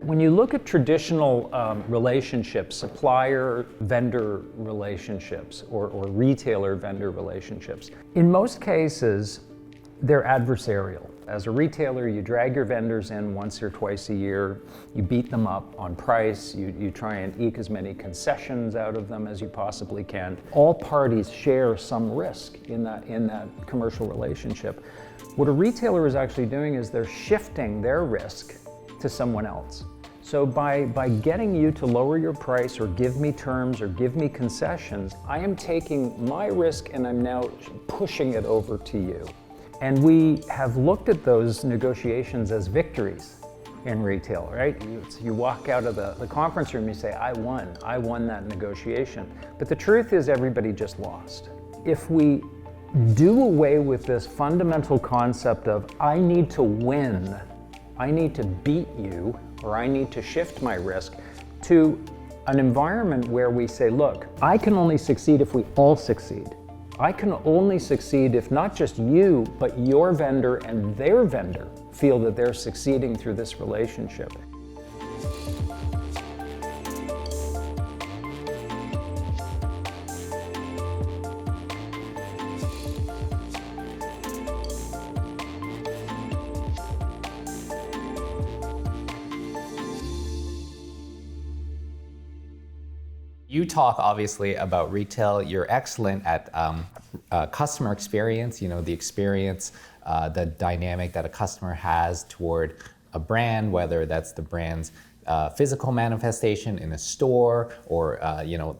When you look at traditional relationships, supplier-vendor relationships or retailer-vendor relationships, in most cases, they're adversarial. As a retailer, you drag your vendors in once or twice a year, you beat them up on price, you try and eke as many concessions out of them as you possibly can. All parties share some risk in that commercial relationship. What a retailer is actually doing is they're shifting their risk to someone else. So by getting you to lower your price or give me terms or give me concessions, I am taking my risk and I'm now pushing it over to you. And we have looked at those negotiations as victories in retail, right? You walk out of the conference room, you say, I won that negotiation. But the truth is everybody just lost. If we do away with this fundamental concept of I need to win, I need to beat you, or I need to shift my risk, to an environment where we say, look, I can only succeed if we all succeed. I can only succeed if not just you, but your vendor and their vendor feel that they're succeeding through this relationship. You talk obviously about retail. You're excellent at customer experience, the experience, the dynamic that a customer has toward a brand, whether that's the brand's physical manifestation in a store or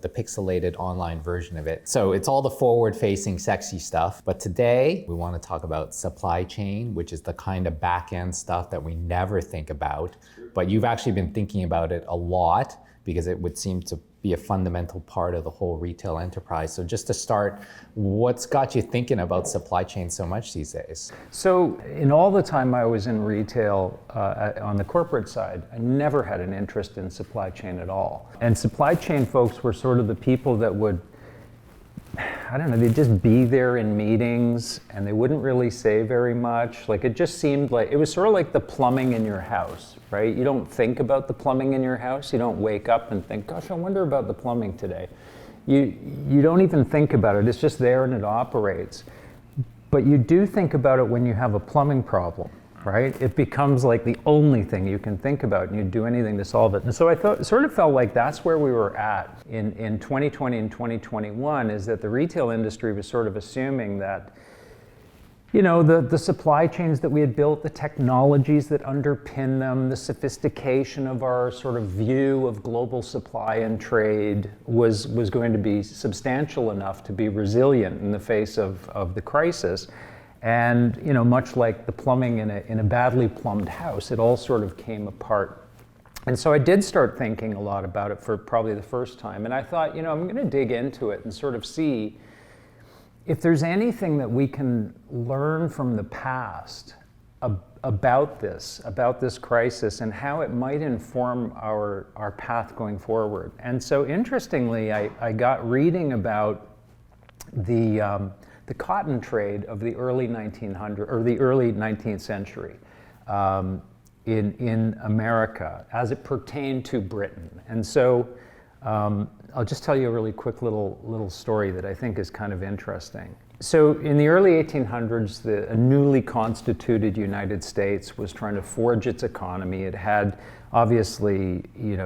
the pixelated online version of it. So it's all the forward-facing sexy stuff. But today we want to talk about supply chain, which is the kind of back-end stuff that we never think about. But you've actually been thinking about it a lot because it would seem to be a fundamental part of the whole retail enterprise. So just to start, what's got you thinking about supply chain so much these days? So in all the time I was in retail on the corporate side, I never had an interest in supply chain at all. And supply chain folks were sort of the people that would, they'd just be there in meetings and they wouldn't really say very much. Like it just seemed like, it was sort of like the plumbing in your house, right? You don't think about the plumbing in your house. You don't wake up and think, gosh, I wonder about the plumbing today. You don't even think about it. It's just there and it operates. But you do think about it when you have a plumbing problem, right? It becomes like the only thing you can think about and you do anything to solve it. And so I sort of felt like that's where we were at in 2020 and 2021, is that the retail industry was sort of assuming that the supply chains that we had built, the technologies that underpin them, the sophistication of our sort of view of global supply and trade was going to be substantial enough to be resilient in the face of the crisis. And much like the plumbing in a badly plumbed house, it all sort of came apart. And so I did start thinking a lot about it for probably the first time. And I thought, I'm going to dig into it and sort of see if there's anything that we can learn from the past about this crisis and how it might inform our path going forward. And so interestingly, I got reading about the cotton trade of the early 1900s or the early 19th century in America as it pertained to Britain. And so I'll just tell you a really quick little story that I think is kind of interesting. So in the early 1800s, a newly constituted United States was trying to forge its economy. It had obviously,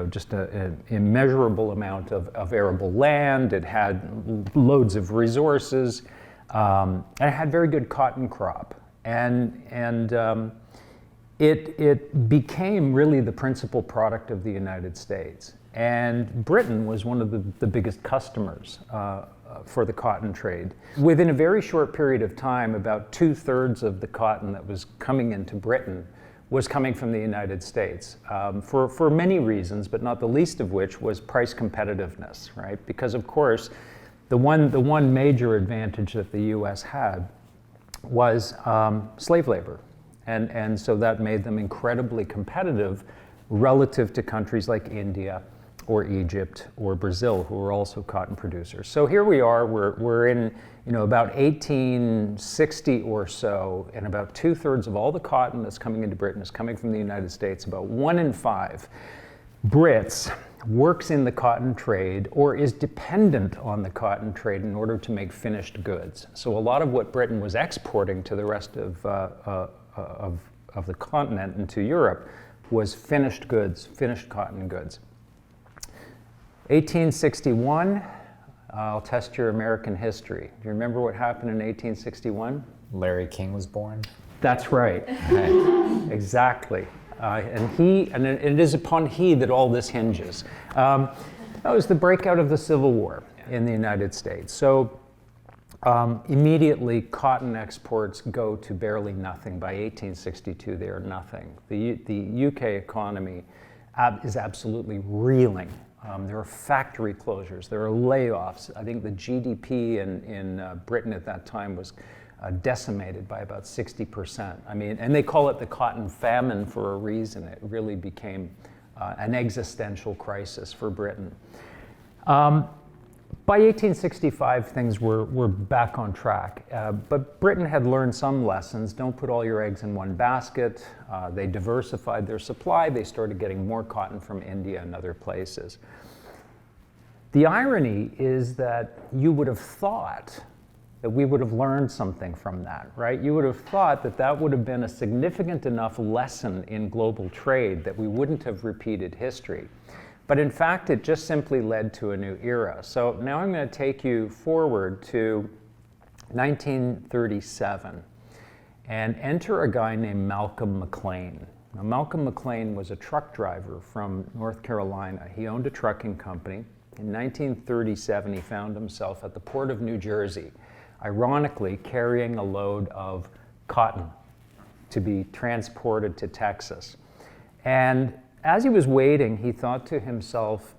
just an immeasurable amount of arable land. It had loads of resources. And it had very good cotton crop. And it became really the principal product of the United States. And Britain was one of the biggest customers for the cotton trade. Within a very short period of time, about 2/3 of the cotton that was coming into Britain was coming from the United States for many reasons, but not the least of which was price competitiveness, right? Because of course, the one major advantage that the U.S. had was slave labor. And so that made them incredibly competitive relative to countries like India or Egypt or Brazil, who were also cotton producers. So here we are, we're in about 1860 or so, and about 2/3 of all the cotton that's coming into Britain is coming from the United States. About 1 in 5 Brits works in the cotton trade or is dependent on the cotton trade in order to make finished goods. So a lot of what Britain was exporting to the rest of the continent and to Europe was finished goods, finished cotton goods. 1861, I'll test your American history. Do you remember what happened in 1861? Larry King was born. That's right. Okay. Exactly. And it is upon he that all this hinges. That was the breakout of the Civil War in the United States. So immediately cotton exports go to barely nothing. By 1862, they are nothing. The UK economy is absolutely reeling. There are factory closures, there are layoffs. I think the GDP in Britain at that time was decimated by about 60%. I mean, and they call it the cotton famine for a reason. It really became an existential crisis for Britain. By 1865, things were back on track, but Britain had learned some lessons. Don't put all your eggs in one basket. They diversified their supply. They started getting more cotton from India and other places. The irony is that you would have thought that we would have learned something from that, right? You would have thought that that would have been a significant enough lesson in global trade that we wouldn't have repeated history. But in fact, it just simply led to a new era. So now I'm going to take you forward to 1937 and enter a guy named Malcolm McLean. Now, Malcolm McLean was a truck driver from North Carolina. He owned a trucking company. In 1937, he found himself at the port of New Jersey, ironically carrying a load of cotton to be transported to Texas. And as he was waiting, he thought to himself,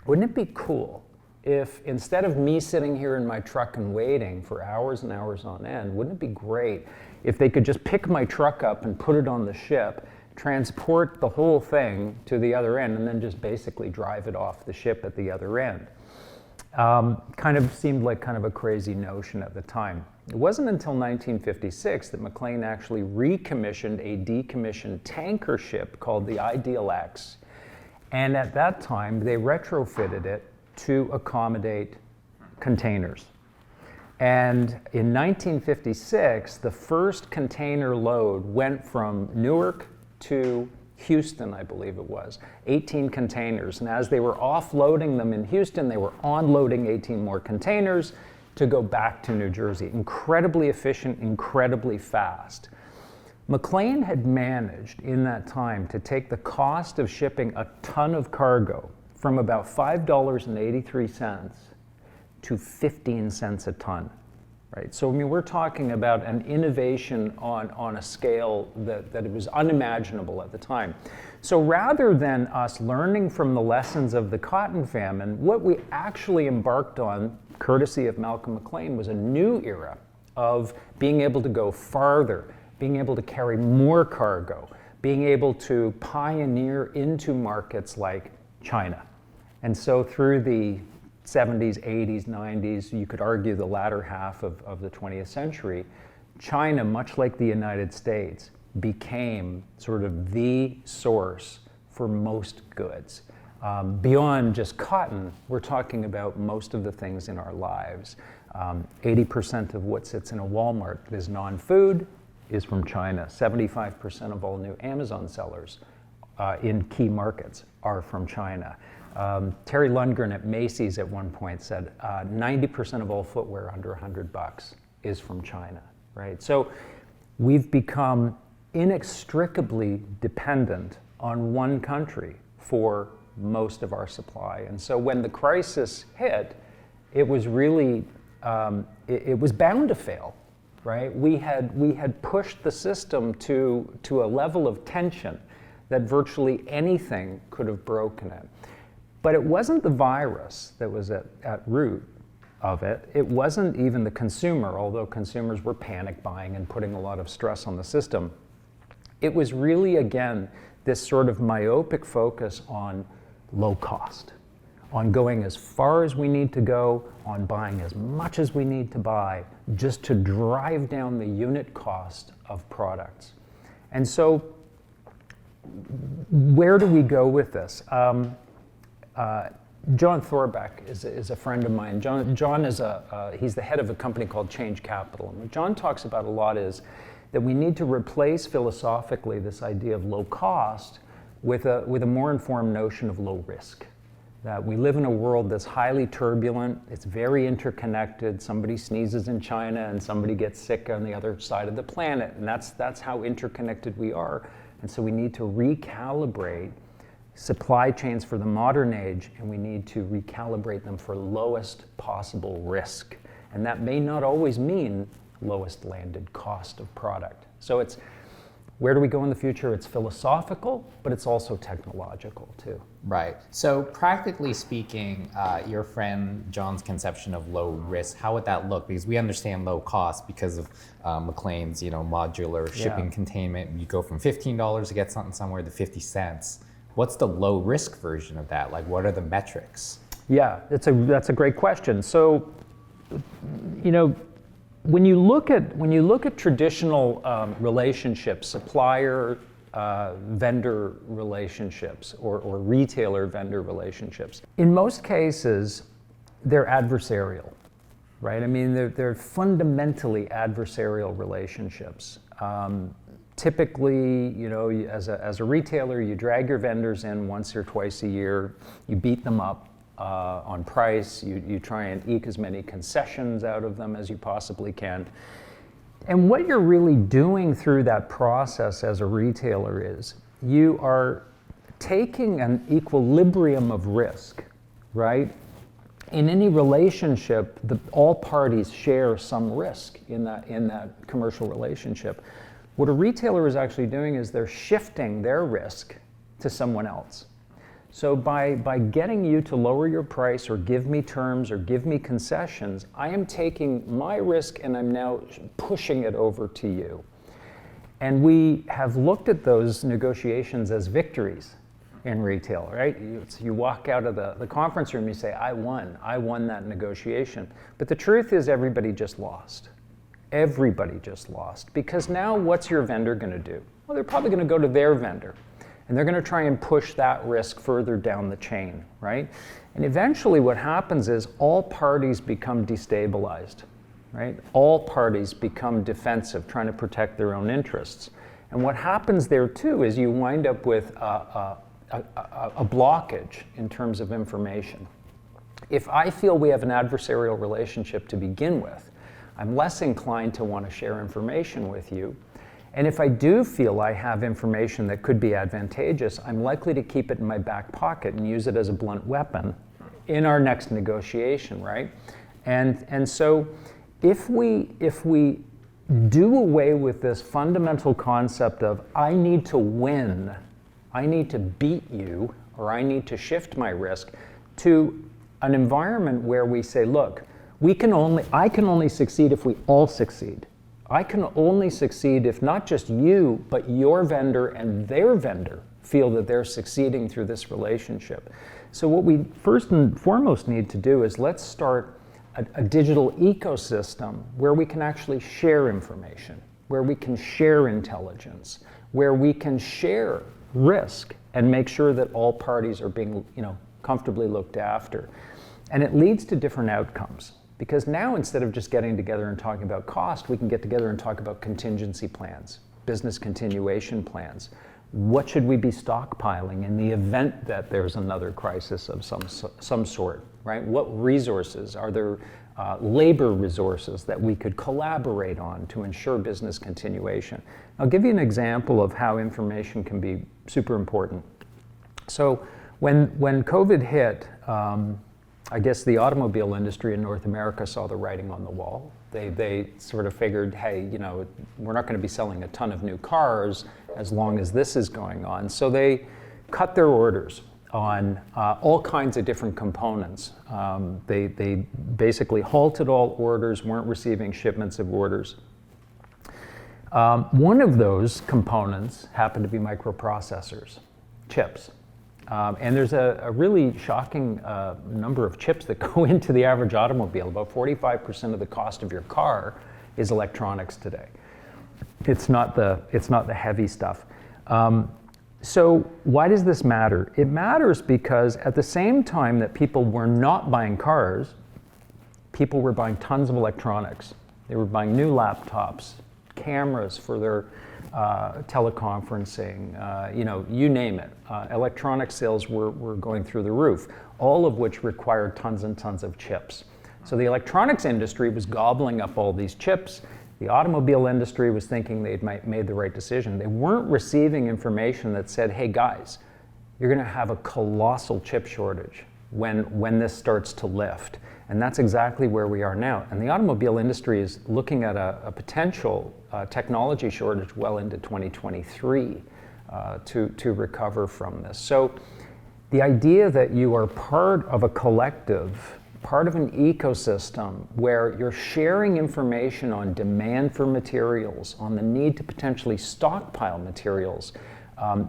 wouldn't it be cool if instead of me sitting here in my truck and waiting for hours and hours on end, wouldn't it be great if they could just pick my truck up and put it on the ship, transport the whole thing to the other end, and then just basically drive it off the ship at the other end? Kind of seemed like kind of a crazy notion at the time. It wasn't until 1956 that McLean actually recommissioned a decommissioned tanker ship called the Ideal X. And at that time, they retrofitted it to accommodate containers. And in 1956, the first container load went from Newark to Houston, I believe it was, 18 containers. And as they were offloading them in Houston, they were onloading 18 more containers to go back to New Jersey. Incredibly efficient, incredibly fast. McLean had managed in that time to take the cost of shipping a ton of cargo from about $5.83 to 15 cents a ton. Right? So I mean, we're talking about an innovation on a scale that it was unimaginable at the time. So rather than us learning from the lessons of the cotton famine, what we actually embarked on, courtesy of Malcolm McLean, was a new era of being able to go farther, being able to carry more cargo, being able to pioneer into markets like China. And so through the 70s, 80s, 90s, you could argue the latter half of the 20th century, China, much like the United States, became sort of the source for most goods. Beyond just cotton, we're talking about most of the things in our lives. 80% of what sits in a Walmart that is non-food is from China. 75% of all new Amazon sellers in key markets are from China. Terry Lundgren at Macy's at one point said 90% of all footwear under $100 is from China, right? So we've become inextricably dependent on one country for most of our supply. And so when the crisis hit, it was really, it was bound to fail, right? We had pushed the system to a level of tension that virtually anything could have broken it. But it wasn't the virus that was at root of it. It wasn't even the consumer, although consumers were panic buying and putting a lot of stress on the system. It was really, again, this sort of myopic focus on low cost, on going as far as we need to go, on buying as much as we need to buy, just to drive down the unit cost of products. And so where do we go with this? John Thorbeck is a friend of mine. John is he's the head of a company called Change Capital. And what John talks about a lot is that we need to replace philosophically this idea of low cost with a more informed notion of low risk. That we live in a world that's highly turbulent, it's very interconnected. Somebody sneezes in China and somebody gets sick on the other side of the planet, and that's how interconnected we are. And so we need to recalibrate supply chains for the modern age, and we need to recalibrate them for lowest possible risk. And that may not always mean lowest landed cost of product. So it's, where do we go in the future? It's philosophical, but it's also technological too. Right. So practically speaking, your friend John's conception of low risk, how would that look? Because we understand low cost because of acclaimed's, modular shipping containment. You go from $15 to get something somewhere to 50 cents. What's the low risk version of that? Like, what are the metrics? Yeah, that's a great question. So, when you look at traditional relationships, supplier vendor relationships or retailer vendor relationships, in most cases they're adversarial, right? I mean, they're fundamentally adversarial relationships. Typically, as a retailer, you drag your vendors in once or twice a year, you beat them up on price, you try and eke as many concessions out of them as you possibly can. And what you're really doing through that process as a retailer is you are taking an equilibrium of risk, right? In any relationship, all parties share some risk in that commercial relationship. What a retailer is actually doing is they're shifting their risk to someone else. So by getting you to lower your price or give me terms or give me concessions, I am taking my risk and I'm now pushing it over to you. And we have looked at those negotiations as victories in retail, right? You walk out of the conference room, you say, I won that negotiation. But the truth is everybody just lost. Everybody just lost. Because now what's your vendor going to do? Well, they're probably going to go to their vendor. And they're going to try and push that risk further down the chain, right? And eventually what happens is all parties become destabilized, right? All parties become defensive, trying to protect their own interests. And what happens there too is you wind up with a blockage in terms of information. If I feel we have an adversarial relationship to begin with, I'm less inclined to want to share information with you. And if I do feel I have information that could be advantageous, I'm likely to keep it in my back pocket and use it as a blunt weapon in our next negotiation, right? And so if we do away with this fundamental concept of I need to win, I need to beat you, or I need to shift my risk to an environment where we say, look, I can only succeed if we all succeed. I can only succeed if not just you, but your vendor and their vendor feel that they're succeeding through this relationship. So what we first and foremost need to do is let's start a digital ecosystem where we can actually share information, where we can share intelligence, where we can share risk and make sure that all parties are being, comfortably looked after. And it leads to different outcomes. Because now instead of just getting together and talking about cost, we can get together and talk about contingency plans, business continuation plans. What should we be stockpiling in the event that there's another crisis of some sort, right? What resources? Are there labor resources that we could collaborate on to ensure business continuation? I'll give you an example of how information can be super important. So when COVID hit, I guess the automobile industry in North America saw the writing on the wall. They sort of figured, hey, we're not going to be selling a ton of new cars as long as this is going on. So they cut their orders on all kinds of different components. They basically halted all orders, weren't receiving shipments of orders. One of those components happened to be microprocessors, chips. And there's a really shocking number of chips that go into the average automobile. About 45% of the cost of your car is electronics today. It's not the heavy stuff. So why does this matter? It matters because at the same time that people were not buying cars, people were buying tons of electronics. They were buying new laptops, cameras for their teleconferencing, you name it. Electronic sales were going through the roof, all of which required tons and tons of chips. So the electronics industry was gobbling up all these chips. The automobile industry was thinking they'd made the right decision. They weren't receiving information that said, hey guys, you're going to have a colossal chip shortage when this starts to lift. And that's exactly where we are now. And the automobile industry is looking at a potential technology shortage well into 2023 to recover from this. So the idea that you are part of a collective, part of an ecosystem where you're sharing information on demand for materials, on the need to potentially stockpile materials,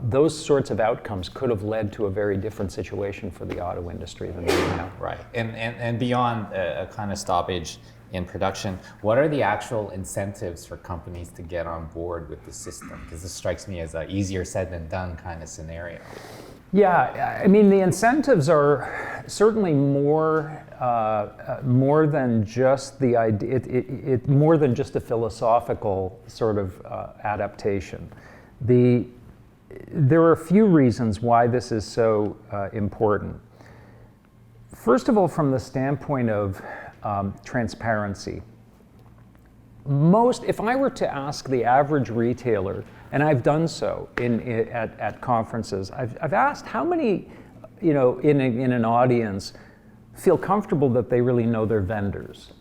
those sorts of outcomes could have led to a very different situation for the auto industry than we are now. Right, and beyond a kind of stoppage in production, what are the actual incentives for companies to get on board with the system? Because this strikes me as an easier said than done kind of scenario. Yeah, I mean, the incentives are certainly more than just the idea, more than just a philosophical sort of adaptation. There are a few reasons why this is so important. First of all, from the standpoint of transparency. If I were to ask the average retailer, and I've done so at conferences, I've asked how many, in an audience feel comfortable that they really know their vendors.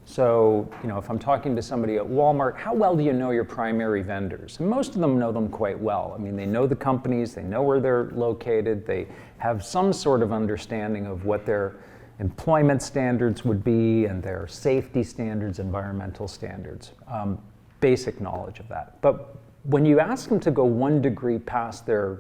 So, if I'm talking to somebody at Walmart, how well do you know your primary vendors? And most of them know them quite well. I mean, they know the companies, they know where they're located, they have some sort of understanding of what their employment standards would be and their safety standards, environmental standards, basic knowledge of that. But when you ask them to go 1 degree past their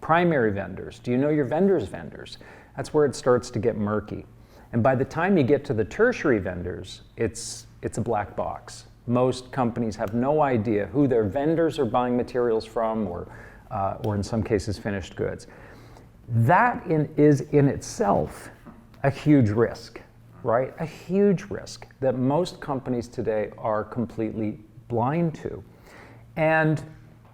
primary vendors, do you know your vendors' vendors? That's where it starts to get murky. And by the time you get to the tertiary vendors, it's a black box. Most companies have no idea who their vendors are buying materials from, or in some cases, finished goods. That is in itself a huge risk, right? A huge risk that most companies today are completely blind to. And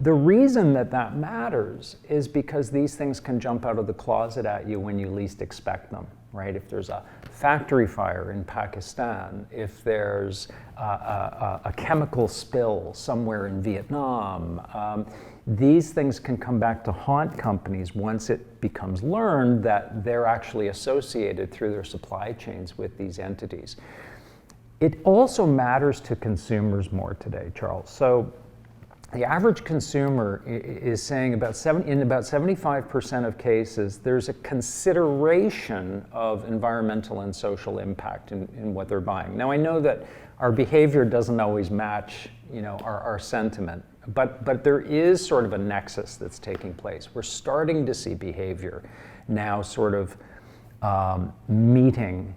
the reason that matters is because these things can jump out of the closet at you when you least expect them, right? If there's a factory fire in Pakistan, if there's a chemical spill somewhere in Vietnam, these things can come back to haunt companies once it becomes learned that they're actually associated through their supply chains with these entities. It also matters to consumers more today, Charles. So the average consumer is saying in about 75% of cases, there's a consideration of environmental and social impact in what they're buying. Now, I know that our behavior doesn't always match, our sentiment, but there is sort of a nexus that's taking place. We're starting to see behavior now sort of meeting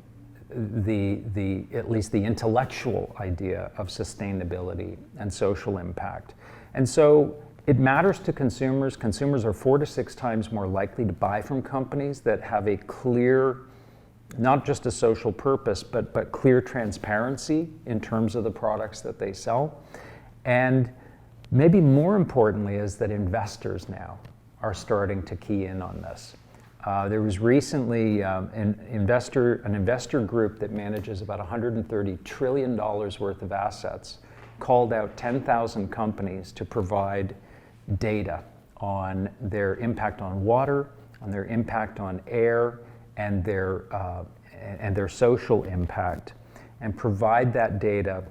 at least the intellectual idea of sustainability and social impact. And so it matters to consumers. Consumers are 4 to 6 times more likely to buy from companies that have a clear, not just a social purpose, but clear transparency in terms of the products that they sell. And maybe more importantly is that investors now are starting to key in on this. There was recently an investor group that manages about $130 trillion worth of assets called out 10,000 companies to provide data on their impact on water, on their impact on air, and their social impact, and provide that data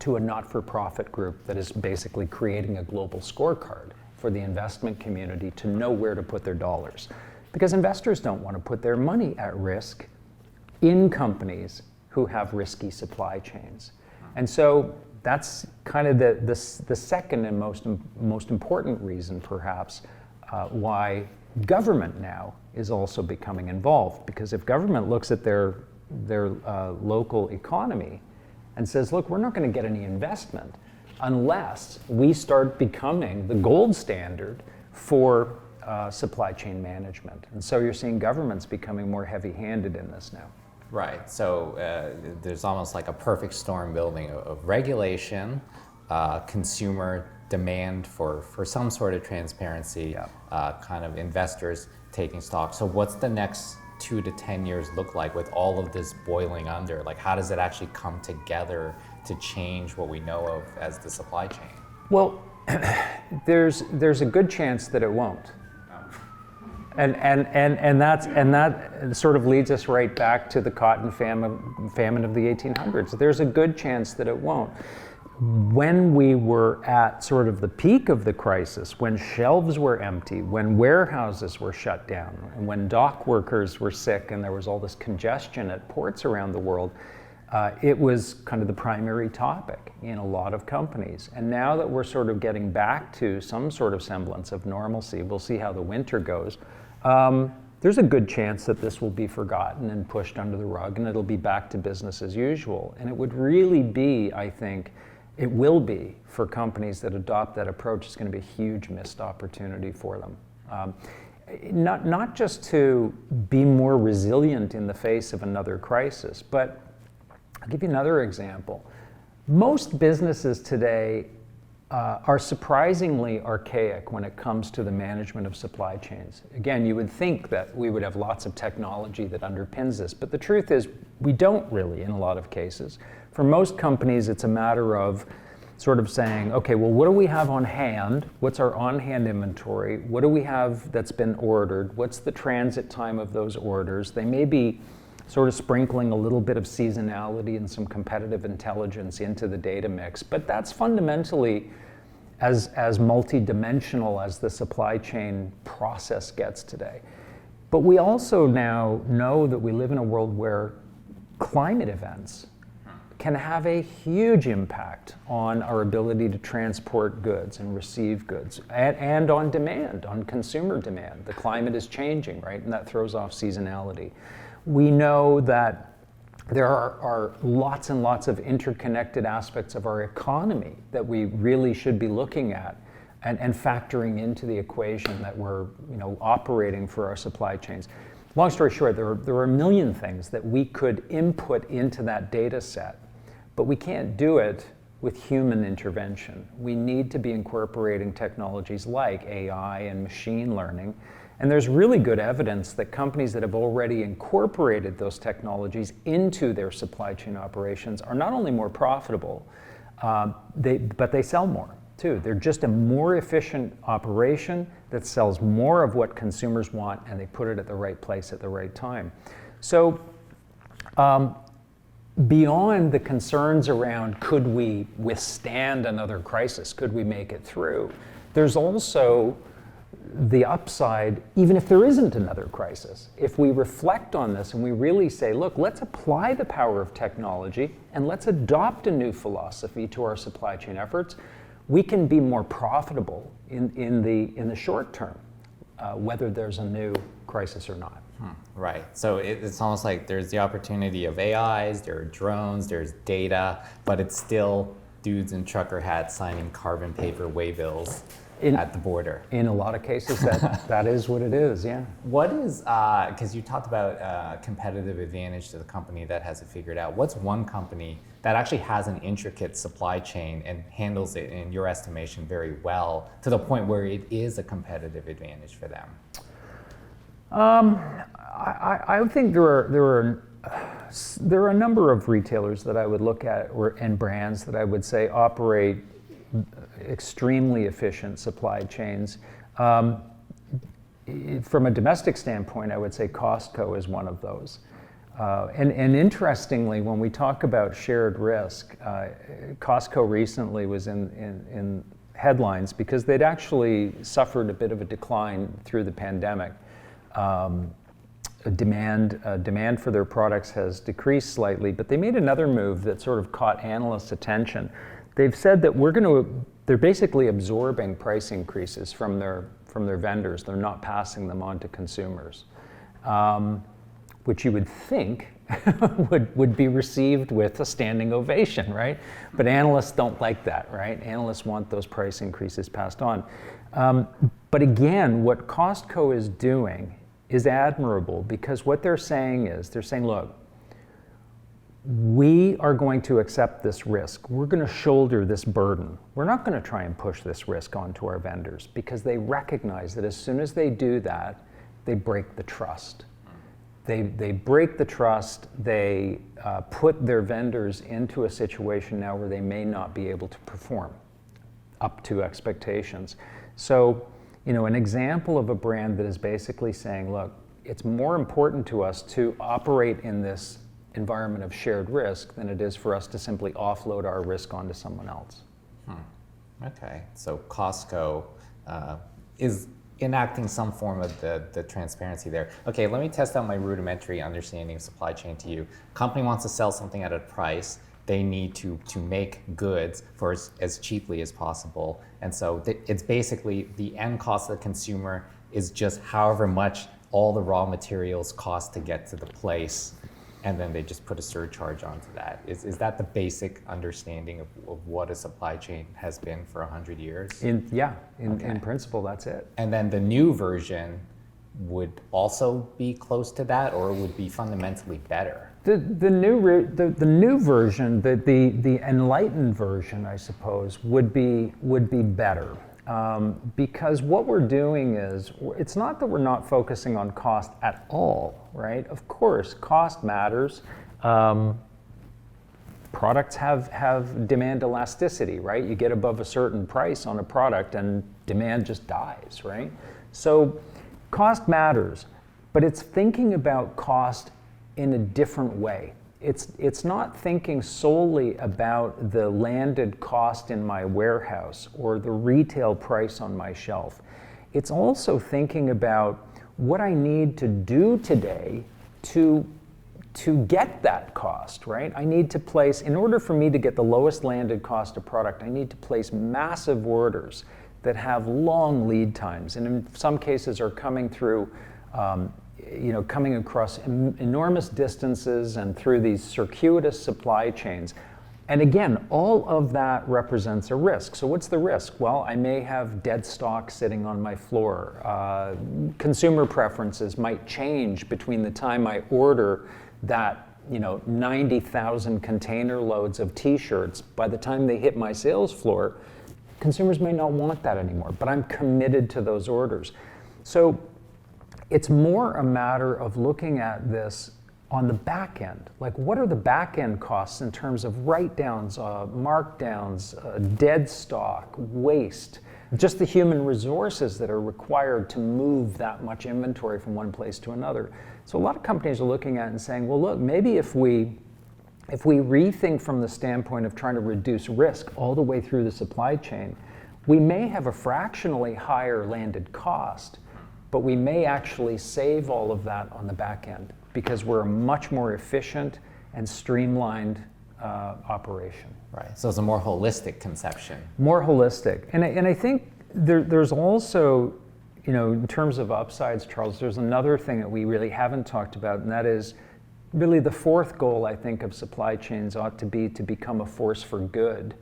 to a not-for-profit group that is basically creating a global scorecard for the investment community to know where to put their dollars. Because investors don't want to put their money at risk in companies who have risky supply chains. And so that's kind of the second and most important reason, perhaps, why government now is also becoming involved, because if government looks at their local economy and says, look, we're not going to get any investment unless we start becoming the gold standard for supply chain management. And so you're seeing governments becoming more heavy-handed in this now. Right, so there's almost like a perfect storm building of regulation, consumer demand for some sort of transparency, kind of investors taking stock. So what's the next 2 to 10 years look like with all of this boiling under? Like, how does it actually come together to change what we know of as the supply chain? Well, there's a good chance that it won't. And that sort of leads us right back to the cotton famine of the 1800s. There's a good chance that it won't. When we were at sort of the peak of the crisis, when shelves were empty, when warehouses were shut down, and when dock workers were sick and there was all this congestion at ports around the world, it was kind of the primary topic in a lot of companies. And now that we're sort of getting back to some sort of semblance of normalcy, we'll see how the winter goes. There's a good chance that this will be forgotten and pushed under the rug, and it'll be back to business as usual. And it would really be, I think, it will be for companies that adopt that approach. It's going to be a huge missed opportunity for them. Not just to be more resilient in the face of another crisis, but I'll give you another example. Most businesses today are surprisingly archaic when it comes to the management of supply chains. Again, you would think that we would have lots of technology that underpins this, but the truth is we don't really in a lot of cases. For most companies, it's a matter of sort of saying, okay, well, what do we have on hand? What's our on-hand inventory? What do we have that's been ordered? What's the transit time of those orders? They may be sort of sprinkling a little bit of seasonality and some competitive intelligence into the data mix, but that's fundamentally as multi-dimensional as the supply chain process gets today. But we also now know that we live in a world where climate events can have a huge impact on our ability to transport goods and receive goods, and on demand, on consumer demand. The climate is changing, right? And that throws off seasonality. We know that there are lots and lots of interconnected aspects of our economy that we really should be looking at and factoring into the equation that we're operating for our supply chains. Long story short, there are a million things that we could input into that data set, but we can't do it with human intervention. We need to be incorporating technologies like AI and machine learning. And there's really good evidence that companies that have already incorporated those technologies into their supply chain operations are not only more profitable, but they sell more too. They're just a more efficient operation that sells more of what consumers want, and they put it at the right place at the right time. So beyond the concerns around could we withstand another crisis, could we make it through, there's also the upside, even if there isn't another crisis. If we reflect on this and we really say, look, let's apply the power of technology and let's adopt a new philosophy to our supply chain efforts, we can be more profitable in the short term, whether there's a new crisis or not. Right, so it's almost like there's the opportunity of AIs, there are drones, there's data, but it's still dudes in trucker hats signing carbon paper waybills at the border. In a lot of cases, that is what it is, yeah. What is, because you talked about competitive advantage to the company that has it figured out. What's one company that actually has an intricate supply chain and handles it, in your estimation, very well, to the point where it is a competitive advantage for them? I think there are a number of retailers that I would look at, and brands that I would say operate extremely efficient supply chains. From a domestic standpoint, I would say Costco is one of those. And interestingly, when we talk about shared risk, Costco recently was in headlines because they'd actually suffered a bit of a decline through the pandemic. Demand for their products has decreased slightly, but they made another move that sort of caught analysts' attention. They've said that they're basically absorbing price increases from their from their vendors. They're not passing them on to consumers, which you would think would be received with a standing ovation, right? But analysts don't like that, right? Analysts want those price increases passed on. But again, what Costco is doing is admirable, because what they're saying is, look, we are going to accept this risk. We're going to shoulder this burden. We're not going to try and push this risk onto our vendors, because they recognize that as soon as they do that, they break the trust. They break the trust. They put their vendors into a situation now where they may not be able to perform up to expectations. So, an example of a brand that is basically saying, look, it's more important to us to operate in this environment of shared risk than it is for us to simply offload our risk onto someone else. Okay, so Costco is enacting some form of the transparency there. Okay, let me test out my rudimentary understanding of supply chain to you. Company wants to sell something at a price. They need to make goods for as cheaply as possible. And so it's basically the end cost of the consumer is just however much all the raw materials cost to get to the place, and then they just put a surcharge onto that. Is that the basic understanding of what a supply chain has been for 100 years? In principle, that's it. And then the new version would also be close to that, or would be fundamentally better? The new version, the enlightened version, I suppose, would be better. Because what we're doing is, it's not that we're not focusing on cost at all, right? Of course, cost matters. Products have demand elasticity, right? You get above a certain price on a product and demand just dies, right? So cost matters, but it's thinking about cost in a different way. It's not thinking solely about the landed cost in my warehouse or the retail price on my shelf. It's also thinking about what I need to do today to get that cost, right? I need to place, in order for me to get the lowest landed cost of product, I need to place massive orders that have long lead times, and in some cases are coming through coming across enormous distances and through these circuitous supply chains. And again, all of that represents a risk. So what's the risk? Well, I may have dead stock sitting on my floor. Consumer preferences might change between the time I order that 90,000 container loads of t-shirts. By the time they hit my sales floor, consumers may not want that anymore, but I'm committed to those orders. So it's more a matter of looking at this on the back end. Like, what are the back end costs in terms of write-downs, markdowns, dead stock, waste, just the human resources that are required to move that much inventory from one place to another. So a lot of companies are looking at it and saying, well, look, maybe if we rethink from the standpoint of trying to reduce risk all the way through the supply chain, we may have a fractionally higher landed cost, but we may actually save all of that on the back end because we're a much more efficient and streamlined operation. Right, so it's a more holistic conception. More holistic. And I think there's also, in terms of upsides, Charles, there's another thing that we really haven't talked about, and that is really the fourth goal, I think, of supply chains ought to be to become a force for good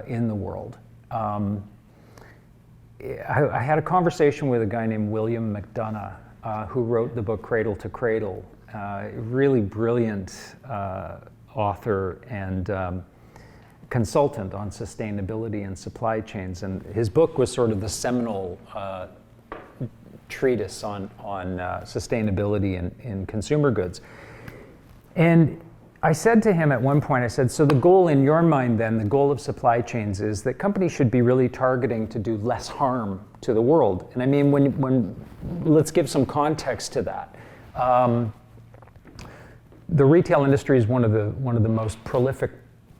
in the world. I had a conversation with a guy named William McDonough, who wrote the book Cradle to Cradle. Really brilliant author and consultant on sustainability and supply chains. And his book was sort of the seminal treatise on sustainability in consumer goods. And I said to him at one point, I said, so the goal in your mind then, the goal of supply chains is that companies should be really targeting to do less harm to the world. And I mean, when let's give some context to that. The retail industry is one of the most prolific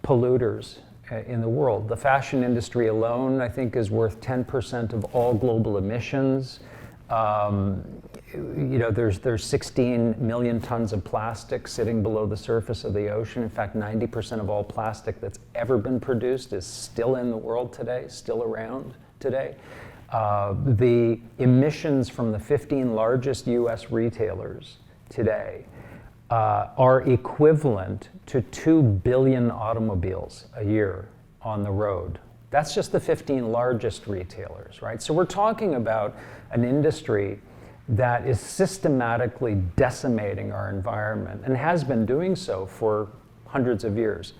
polluters in the world. The fashion industry alone, I think, is worth 10% of all global emissions. There's 16 million tons of plastic sitting below the surface of the ocean. In fact, 90% of all plastic that's ever been produced is still in the world today, still around today. The emissions from the 15 largest US retailers today are equivalent to 2 billion automobiles a year on the road. That's just the 15 largest retailers, right? So we're talking about an industry that is systematically decimating our environment and has been doing so for hundreds of years.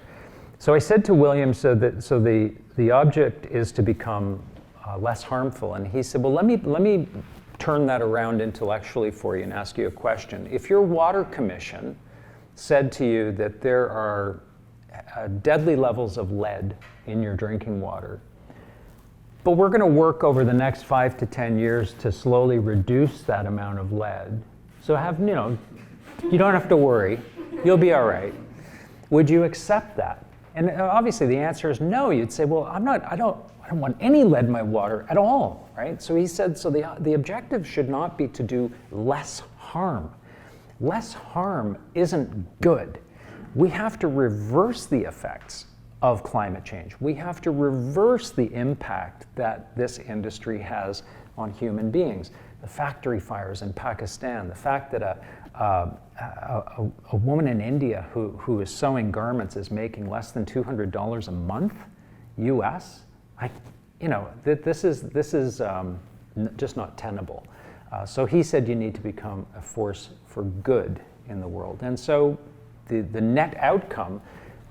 So I said to William, so the object is to become less harmful, and he said, well, let me turn that around intellectually for you and ask you a question. If your water commission said to you that there are deadly levels of lead in your drinking water, but we're going to work over the next 5 to 10 years to slowly reduce that amount of lead, so you don't have to worry, you'll be all right. Would you accept that? And obviously the answer is no. You'd say, well, I don't want any lead in my water at all, right? So he said, so the objective should not be to do less harm. Less harm isn't good. We have to reverse the effects of climate change. We have to reverse the impact that this industry has on human beings. The factory fires in Pakistan, the fact that a woman in India who is sewing garments is making less than $200 a month, US. This is just not tenable. So he said you need to become a force for good in the world. And so the net outcome,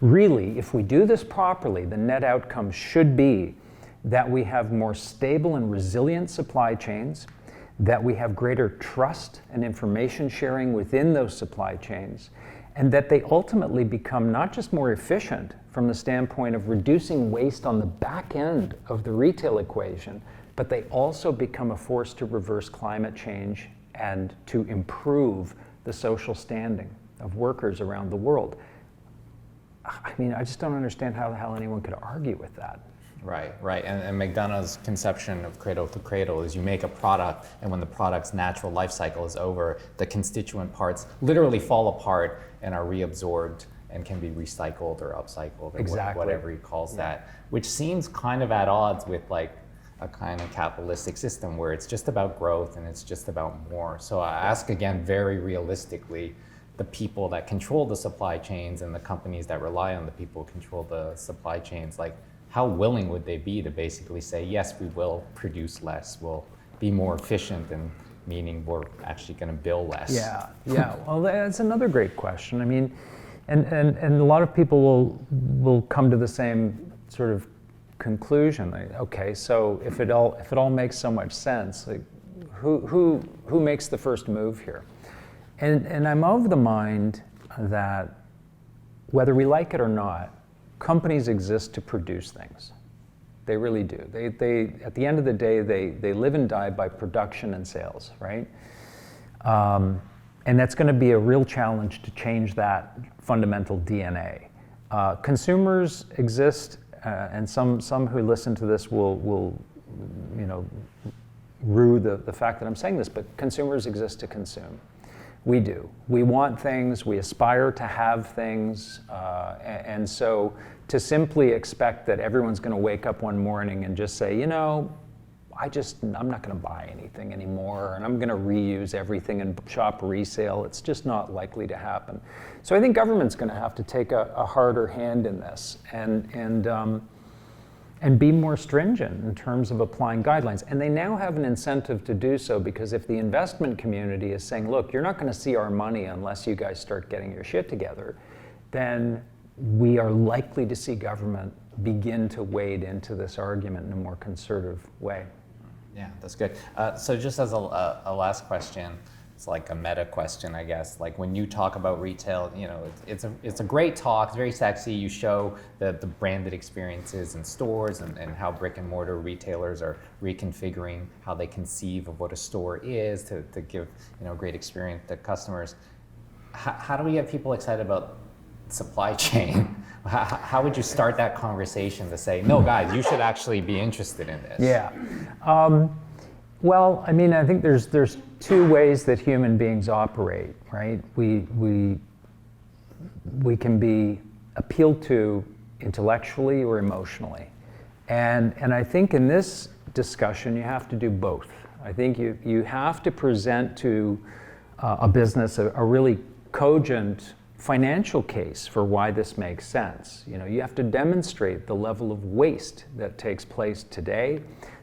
really, if we do this properly, the net outcome should be that we have more stable and resilient supply chains, that we have greater trust and information sharing within those supply chains, and that they ultimately become not just more efficient from the standpoint of reducing waste on the back end of the retail equation, but they also become a force to reverse climate change and to improve the social standing of workers around the world. I mean, I just don't understand how the hell anyone could argue with that. Right. And McDonough's conception of cradle to cradle is you make a product, and when the product's natural life cycle is over, the constituent parts literally fall apart and are reabsorbed and can be recycled or upcycled, or exactly. Whatever he calls that, which seems kind of at odds with like a kind of capitalistic system where it's just about growth and it's just about more. So I ask again, very realistically, the people that control the supply chains and the companies that rely on the people who control the supply chains, like, how willing would they be to basically say, yes, we will produce less, we'll be more efficient, and meaning we're actually going to bill less? Yeah. Well, that's another great question. I mean, and a lot of people will come to the same sort of conclusion. Like, okay, so if it all makes so much sense, like, who makes the first move here? And I'm of the mind that whether we like it or not, companies exist to produce things. They really do. They at the end of the day, they live and die by production and sales, right? And that's going to be a real challenge to change that fundamental DNA. Consumers exist, and some who listen to this will rue the fact that I'm saying this, but consumers exist to consume. We do. We want things, we aspire to have things, and so to simply expect that everyone's going to wake up one morning and just say, I'm not going to buy anything anymore, and I'm going to reuse everything and shop resale, it's just not likely to happen. So I think government's going to have to take a harder hand in this and be more stringent in terms of applying guidelines. And they now have an incentive to do so, because if the investment community is saying, look, you're not going to see our money unless you guys start getting your shit together, then we are likely to see government begin to wade into this argument in a more conservative way. Yeah, that's good. So just as a last question, it's like a meta question, I guess. Like, when you talk about retail, it's a great talk. It's very sexy. You show the branded experiences in stores and how brick and mortar retailers are reconfiguring how they conceive of what a store is to give a great experience to customers. How do we get people excited about supply chain? How would you start that conversation to say, no, guys, you should actually be interested in this? Yeah. Well, I mean, I think there's two ways that human beings operate, right? We can be appealed to intellectually or emotionally. And I think in this discussion, you have to do both. I think you have to present to a business a really cogent financial case for why this makes sense. You know, you have to demonstrate the level of waste that takes place today,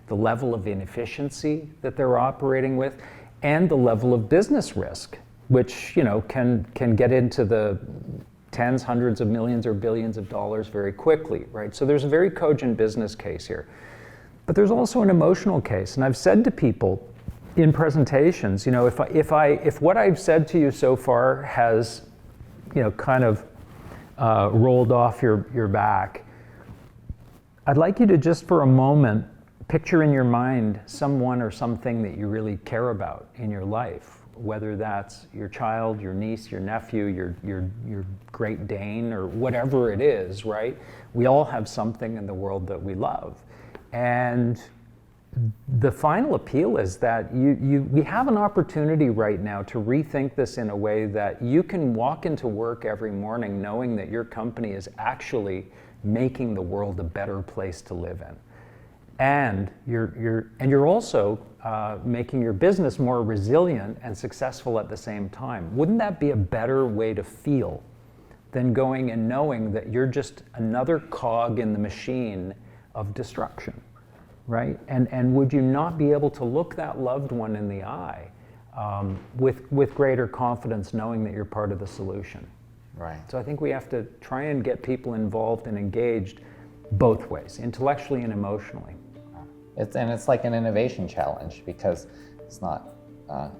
the level of inefficiency that they're operating with, and the level of business risk, which, you know, can get into the tens, hundreds of millions or billions of dollars very quickly, right? So there's a very cogent business case here. But there's also an emotional case, and I've said to people in presentations, you know, if what I've said to you so far has, you know, kind of rolled off your back, I'd like you to just for a moment picture in your mind someone or something that you really care about in your life, whether that's your child, your niece, your nephew, your Great Dane, or whatever it is, right? We all have something in the world that we love. And the final appeal is that we have an opportunity right now to rethink this in a way that you can walk into work every morning knowing that your company is actually making the world a better place to live in. And you're also making your business more resilient and successful at the same time. Wouldn't that be a better way to feel than going and knowing that you're just another cog in the machine of destruction, right? And would you not be able to look that loved one in the eye with greater confidence, knowing that you're part of the solution? Right. So I think we have to try and get people involved and engaged both ways, intellectually and emotionally. It's like an innovation challenge, because it's not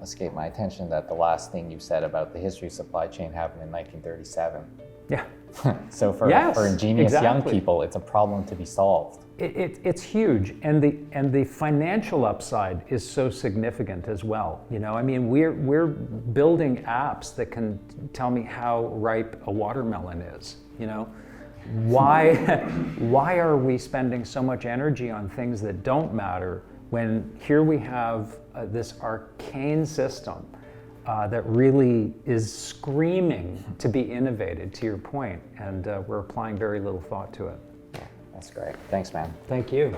escaped my attention that the last thing you said about the history of supply chain happened in 1937. Yeah. So for ingenious young people, it's a problem to be solved. It's huge, and the financial upside is so significant as well. You know, I mean, we're building apps that can tell me how ripe a watermelon is. You know, why are we spending so much energy on things that don't matter when here we have this arcane system that really is screaming to be innovated, to your point, and we're applying very little thought to it. That's great. Thanks, man. Thank you.